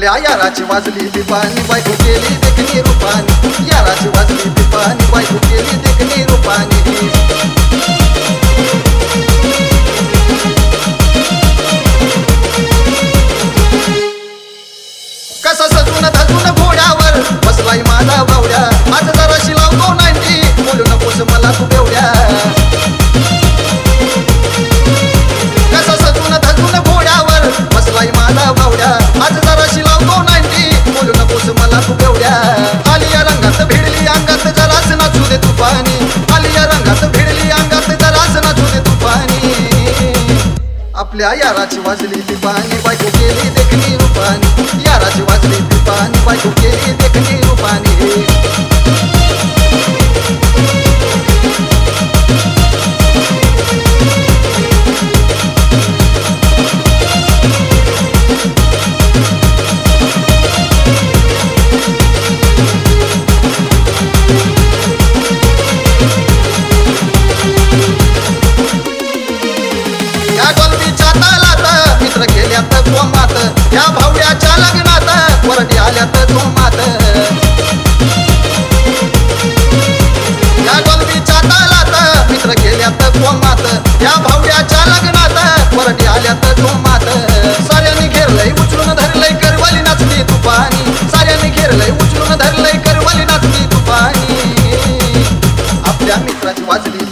आपल्या याराची वाजली पिपानी बायको केली देखणी रूपानी याराची वाजली पिपानी बायको केली देखणी रूपानी कसा सजून धजून घोड्यावर बसलाय माझा बावड्या आज जराशी लावतो नांदी बोलू नकोस मला तू बेवड्या कसा सजून धजून घोड्यावर बसलाय माझा बावड्या आज जराशी लावतो नांदी बोलू नकोस मला तू बेवड्या आलिया रंगात भिडली अंगात जरास नाचू दे तू पाणी आलिया रंगात भिडली अंगात जरास नाचू दे तू पाणी आपल्या याराची वाजली पिपानी बायको केली देखणी रूपानी याराची वाजली पिपानी बायको केली देखणी रूपानी मित्र गेल्यात गोमात या भावड्याच्या लग्नात वरडी आल्यात गोमात या गोलबीच्या तालात मित्र गेल्यात गोमात या भावड्याच्या लग्नात वरडी आल्यात गोमात साऱ्याने घेरलंय उचलून धरलंय करवाली नाचती तू पाणी साऱ्याने घेरलंय उचलून धरलंय करवाली नाचती तू पाणी आपल्या मित्राची वाजली